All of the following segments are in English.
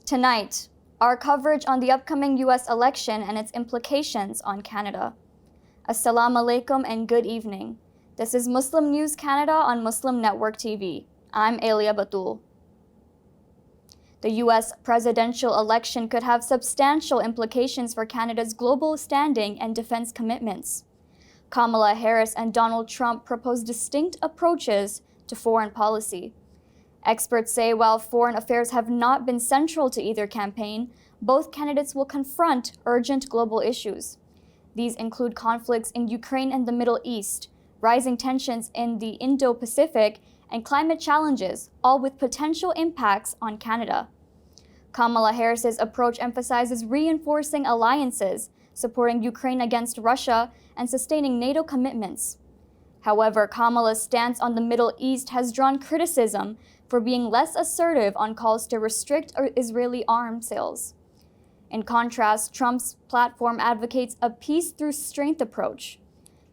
Tonight, our coverage on the upcoming US election and its implications on Canada. Assalamu alaikum and good evening. This is Muslim News Canada on Muslim Network TV. I'm Elia Batul. The US presidential election could have substantial implications for Canada's global standing and defense commitments. Kamala Harris and Donald Trump propose distinct approaches to foreign policy. Experts say while foreign affairs have not been central to either campaign, both candidates will confront urgent global issues. These include conflicts in Ukraine and the Middle East, rising tensions in the Indo-Pacific, and climate challenges, all with potential impacts on Canada. Kamala Harris's approach emphasizes reinforcing alliances, supporting Ukraine against Russia, and sustaining NATO commitments. However, Kamala's stance on the Middle East has drawn criticism for being less assertive on calls to restrict Israeli arms sales. In contrast, Trump's platform advocates a peace through strength approach.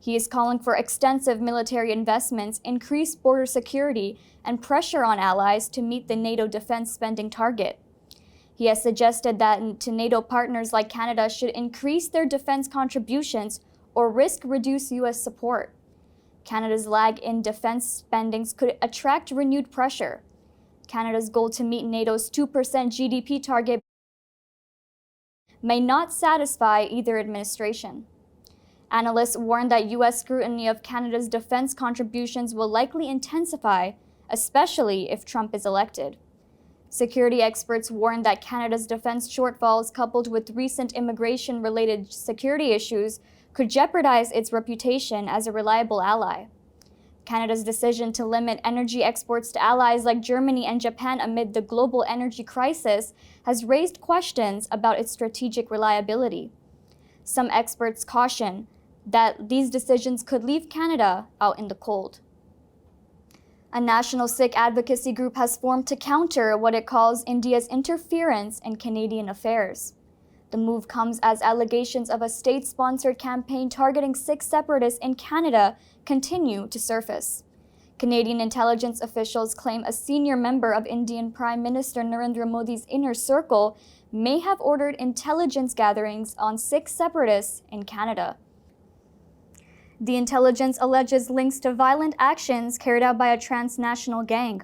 He is calling for extensive military investments, increased border security, and pressure on allies to meet the NATO defense spending target. He has suggested that NATO partners like Canada should increase their defense contributions or risk reduce U.S. support. Canada's lag in defense spendings could attract renewed pressure. Canada's goal to meet NATO's 2% GDP target may not satisfy either administration. Analysts warn that U.S. scrutiny of Canada's defense contributions will likely intensify, especially if Trump is elected. Security experts warn that Canada's defense shortfalls, coupled with recent immigration-related security issues, could jeopardize its reputation as a reliable ally. Canada's decision to limit energy exports to allies like Germany and Japan amid the global energy crisis has raised questions about its strategic reliability. Some experts caution that these decisions could leave Canada out in the cold. A national Sikh advocacy group has formed to counter what it calls India's interference in Canadian affairs. The move comes as allegations of a state-sponsored campaign targeting Sikh separatists in Canada continue to surface. Canadian intelligence officials claim a senior member of Indian Prime Minister Narendra Modi's inner circle may have ordered intelligence gatherings on Sikh separatists in Canada. The intelligence alleges links to violent actions carried out by a transnational gang.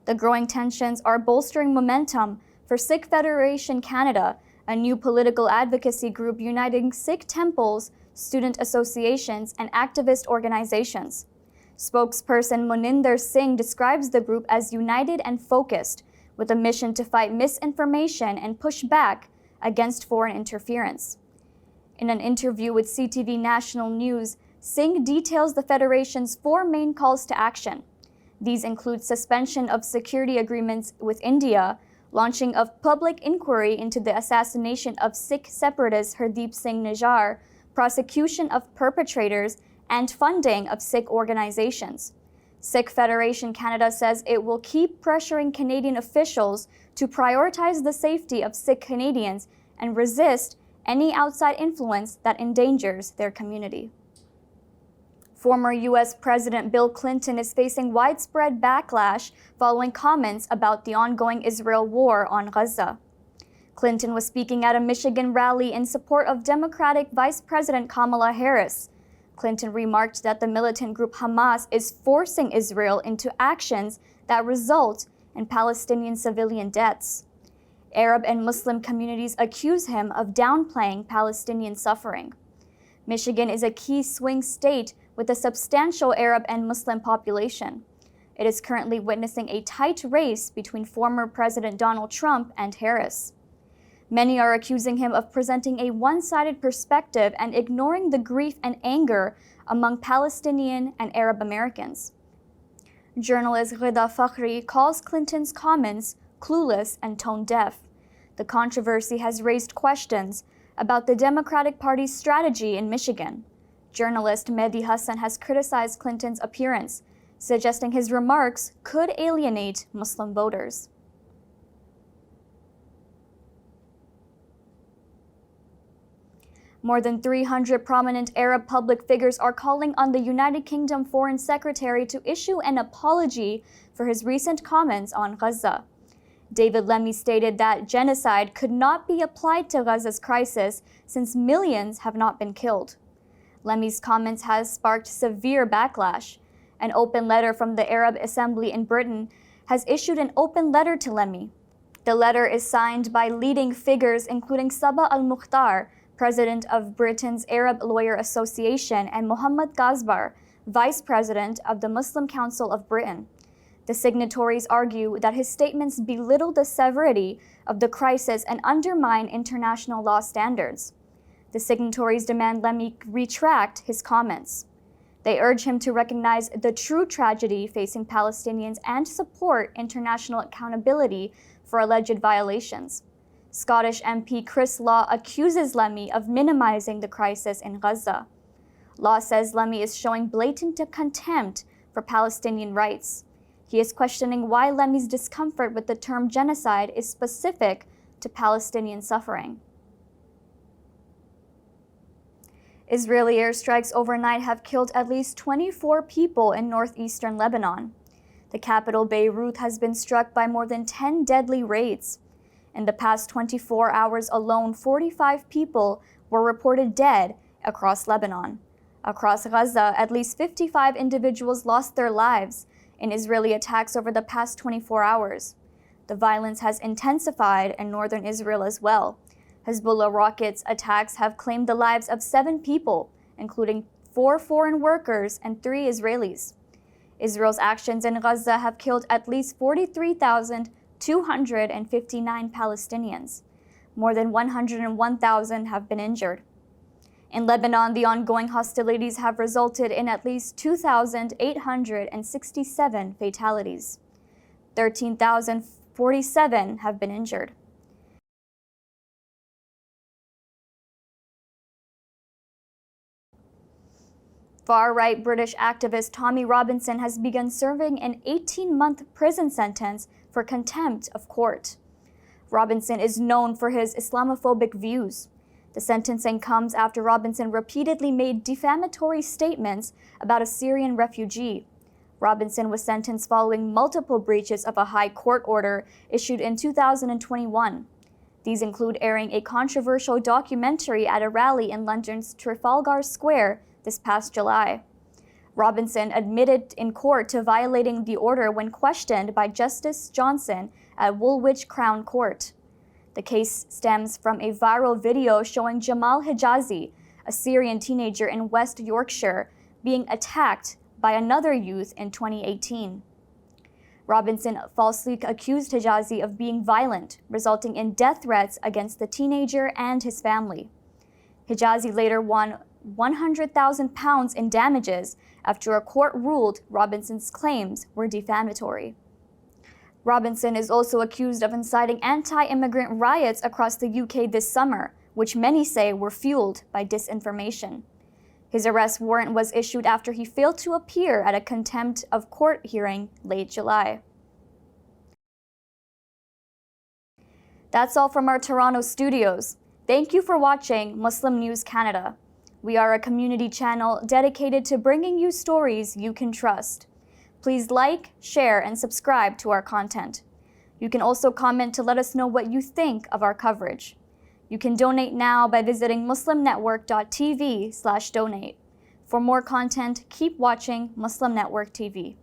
The growing tensions are bolstering momentum for Sikh Federation Canada, a new political advocacy group uniting Sikh temples, student associations, and activist organizations. Spokesperson Moninder Singh describes the group as united and focused, with a mission to fight misinformation and push back against foreign interference. In an interview with CTV National News, Singh details the Federation's four main calls to action. These include suspension of security agreements with India, launching of public inquiry into the assassination of Sikh separatist Hardeep Singh Nijjar, prosecution of perpetrators, and funding of Sikh organizations. Sikh Federation Canada says it will keep pressuring Canadian officials to prioritize the safety of Sikh Canadians and resist any outside influence that endangers their community. Former U.S. President Bill Clinton is facing widespread backlash following comments about the ongoing Israel war on Gaza. Clinton was speaking at a Michigan rally in support of Democratic Vice President Kamala Harris. Clinton remarked that the militant group Hamas is forcing Israel into actions that result in Palestinian civilian deaths. Arab and Muslim communities accuse him of downplaying Palestinian suffering. Michigan is a key swing state with a substantial Arab and Muslim population. It is currently witnessing a tight race between former President Donald Trump and Harris. Many are accusing him of presenting a one-sided perspective and ignoring the grief and anger among Palestinian and Arab Americans. Journalist Rida Fakhri calls Clinton's comments clueless and tone-deaf. The controversy has raised questions about the Democratic Party's strategy in Michigan. Journalist Mehdi Hassan has criticized Clinton's appearance, suggesting his remarks could alienate Muslim voters. More than 300 prominent Arab public figures are calling on the United Kingdom Foreign Secretary to issue an apology for his recent comments on Gaza. David Lammy stated that genocide could not be applied to Gaza's crisis since millions have not been killed. Lemy's comments has sparked severe backlash. An open letter from the Arab Assembly in Britain has issued an open letter to Lemmy. The letter is signed by leading figures including Sabah al-Mukhtar, president of Britain's Arab Lawyer Association, and Mohammad Ghazbar, vice president of the Muslim Council of Britain. The signatories argue that his statements belittle the severity of the crisis and undermine international law standards. The signatories demand Lemmy retract his comments. They urge him to recognize the true tragedy facing Palestinians and support international accountability for alleged violations. Scottish MP Chris Law accuses Lemmy of minimizing the crisis in Gaza. Law says Lemmy is showing blatant contempt for Palestinian rights. He is questioning why Lemmy's discomfort with the term genocide is specific to Palestinian suffering. Israeli airstrikes overnight have killed at least 24 people in northeastern Lebanon. The capital Beirut has been struck by more than 10 deadly raids. In the past 24 hours alone, 45 people were reported dead across Lebanon. Across Gaza, at least 55 individuals lost their lives in Israeli attacks over the past 24 hours. The violence has intensified in northern Israel as well. Hezbollah rockets attacks have claimed the lives of 7 people, including 4 foreign workers and 3 Israelis. Israel's actions in Gaza have killed at least 43,259 Palestinians. More than 101,000 have been injured. In Lebanon, the ongoing hostilities have resulted in at least 2,867 fatalities. 13,047 have been injured. Far-right British activist Tommy Robinson has begun serving an 18-month prison sentence for contempt of court. Robinson is known for his Islamophobic views. The sentencing comes after Robinson repeatedly made defamatory statements about a Syrian refugee. Robinson was sentenced following multiple breaches of a high court order issued in 2021. These include airing a controversial documentary at a rally in London's Trafalgar Square this past July. Robinson admitted in court to violating the order when questioned by Justice Johnson at Woolwich Crown Court. The case stems from a viral video showing Jamal Hijazi, a Syrian teenager in West Yorkshire, being attacked by another youth in 2018. Robinson falsely accused Hijazi of being violent, resulting in death threats against the teenager and his family. Hijazi later won £100,000 in damages after a court ruled Robinson's claims were defamatory. Robinson is also accused of inciting anti-immigrant riots across the UK this summer, which many say were fueled by disinformation. His arrest warrant was issued after he failed to appear at a contempt of court hearing late July. That's all from our Toronto studios. Thank you for watching Muslim News Canada. We are a community channel dedicated to bringing you stories you can trust. Please like, share, and subscribe to our content. You can also comment to let us know what you think of our coverage. You can donate now by visiting muslimnetwork.tv/donate. For more content, keep watching Muslim Network TV.